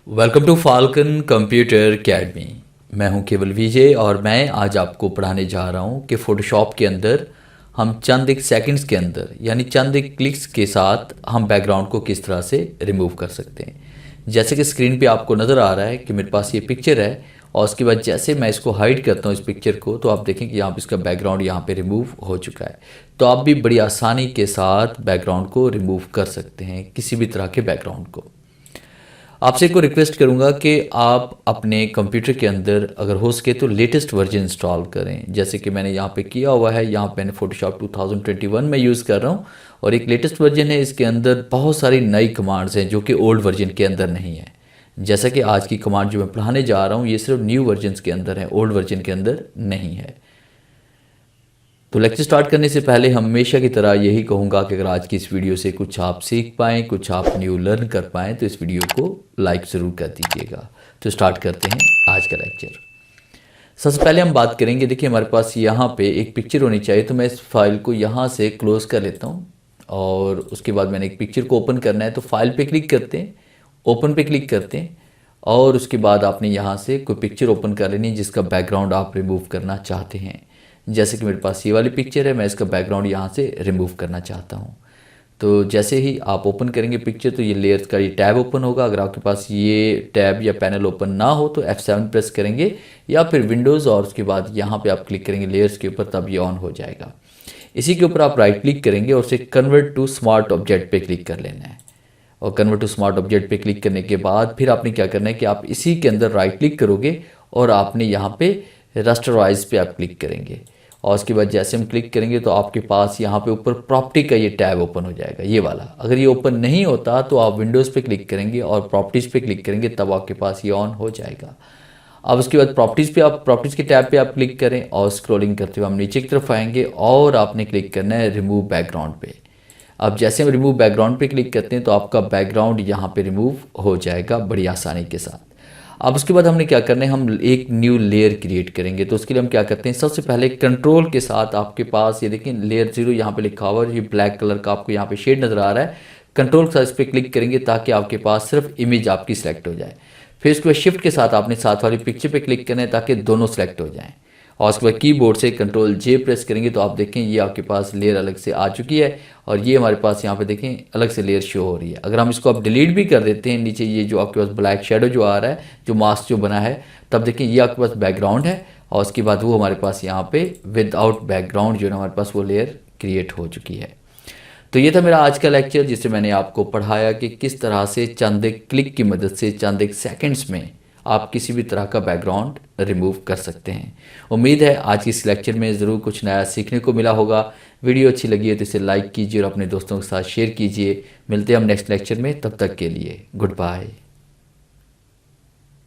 Welcome to Falcon computer academy. मैं हूं केवल विजय और मैं आज आपको पढ़ाने जा रहा हूं कि फ़ोटोशॉप के अंदर हम चंद एक सेकंड्स के अंदर यानी चंद एक क्लिक्स के साथ हम बैकग्राउंड को किस तरह से रिमूव कर सकते हैं। जैसे कि स्क्रीन पे आपको नज़र आ रहा है कि मेरे पास ये पिक्चर है और उसके बाद जैसे मैं इसको हाइड करता हूँ इस पिक्चर को, तो आप देखें कि यहाँ पे इसका बैकग्राउंड यहाँ पे रिमूव हो चुका है। तो आप भी बड़ी आसानी के साथ बैकग्राउंड को रिमूव कर सकते हैं, किसी भी तरह के बैकग्राउंड को। आपसे को रिक्वेस्ट करूंगा कि आप अपने कंप्यूटर के अंदर अगर हो सके तो लेटेस्ट वर्जन इंस्टॉल करें, जैसे कि मैंने यहाँ पे किया हुआ है। यहाँ पे मैंने फोटोशॉप 2021 में यूज़ कर रहा हूँ और एक लेटेस्ट वर्जन है। इसके अंदर बहुत सारी नई कमांड्स हैं जो कि ओल्ड वर्जन के अंदर नहीं है। जैसा कि आज की कमांड जो मैं पढ़ाने जा रहा हूँ ये सिर्फ न्यू वर्जन के अंदर है, ओल्ड वर्जन के अंदर नहीं है। तो लेक्चर स्टार्ट करने से पहले हमेशा की तरह यही कहूँगा कि अगर आज की इस वीडियो से कुछ आप सीख पाएँ, कुछ आप न्यू लर्न कर पाएँ, तो इस वीडियो को लाइक ज़रूर कर दीजिएगा। तो स्टार्ट करते हैं आज का लेक्चर। सबसे पहले हम बात करेंगे, देखिए हमारे पास यहाँ पे एक पिक्चर होनी चाहिए। तो मैं इस फाइल को यहाँ से क्लोज़ कर लेता हूँ और उसके बाद मैंने एक पिक्चर को ओपन करना है। तो फाइल पर क्लिक करते हैं, ओपन पे क्लिक करते हैं और उसके बाद आपने यहाँ से कोई पिक्चर ओपन कर लेनी है जिसका बैकग्राउंड आप रिमूव करना चाहते हैं। जैसे कि मेरे पास ये वाली पिक्चर है, मैं इसका बैकग्राउंड यहाँ से रिमूव करना चाहता हूँ। तो जैसे ही आप ओपन करेंगे पिक्चर तो ये लेयर्स का ये टैब ओपन होगा। अगर आपके पास ये टैब या पैनल ओपन ना हो तो F7 प्रेस करेंगे या फिर विंडोज़ और उसके बाद यहाँ पे आप क्लिक करेंगे लेयर्स के ऊपर, तब ये ऑन हो जाएगा। इसी के ऊपर आप राइट क्लिक करेंगे और उसे कन्वर्ट टू स्मार्ट ऑब्जेक्ट पे क्लिक कर लेना है। और कन्वर्ट टू स्मार्ट ऑब्जेक्ट पे क्लिक करने के बाद फिर आपने क्या करना है कि आप इसी के अंदर राइट क्लिक करोगे और आपने यहाँ पे रास्टराइज पे आप क्लिक करेंगे। और उसके बाद जैसे हम क्लिक करेंगे तो आपके पास यहाँ पे ऊपर प्रॉपर्टी का ये टैब ओपन हो जाएगा, ये वाला। अगर ये ओपन नहीं होता तो आप विंडोज़ पे क्लिक करेंगे और प्रॉपर्टीज़ पे क्लिक करेंगे, तब आपके पास ये ऑन हो जाएगा। अब उसके बाद प्रॉपर्टीज़ के टैब पे आप क्लिक करें और स्क्रॉलिंग करते हुए हम नीचे की तरफ आएंगे और आपने क्लिक करना है रिमूव बैकग्राउंड पे। अब जैसे हम रिमूव बैकग्राउंड पे क्लिक करते हैं तो आपका बैकग्राउंड यहाँ पे रिमूव हो जाएगा बड़ी आसानी के साथ। अब उसके बाद हमने क्या करना है, हम एक न्यू लेयर क्रिएट करेंगे। तो उसके लिए हम क्या करते हैं, सबसे पहले कंट्रोल के साथ आपके पास ये देखिए लेयर 0 यहाँ पे लिखा हुआ है, ये ब्लैक कलर का आपको यहाँ पे शेड नज़र आ रहा है। कंट्रोल के साथ इस पर क्लिक करेंगे ताकि आपके पास सिर्फ इमेज आपकी सिलेक्ट हो जाए। फिर उसके बाद शिफ्ट के साथ आपने साथ वाली पिक्चर पे क्लिक करना है ताकि दोनों सेलेक्ट हो जाएं। और उसके बाद कीबोर्ड से कंट्रोल J प्रेस करेंगे तो आप देखें ये आपके पास लेयर अलग से आ चुकी है और ये हमारे पास यहाँ पे देखें अलग से लेयर शो हो रही है। अगर हम इसको अब डिलीट भी कर देते हैं, नीचे ये जो आपके पास ब्लैक शेडो जो आ रहा है, जो मास्क जो बना है, तब देखें ये आपके पास बैकग्राउंड है और उसके बाद वो हमारे पास यहाँ पे विदाउट बैकग्राउंड जो है हमारे पास वो लेयर क्रिएट हो चुकी है। तो ये था मेरा आज का लेक्चर जिससे मैंने आपको पढ़ाया कि किस तरह से चंद एक क्लिक की मदद से चंद एक सेकेंड्स में आप किसी भी तरह का बैकग्राउंड रिमूव कर सकते हैं। उम्मीद है आज की इस लेक्चर में ज़रूर कुछ नया सीखने को मिला होगा। वीडियो अच्छी लगी है तो इसे लाइक कीजिए और अपने दोस्तों के साथ शेयर कीजिए। मिलते हैं हम नेक्स्ट लेक्चर में, तब तक के लिए गुड बाय।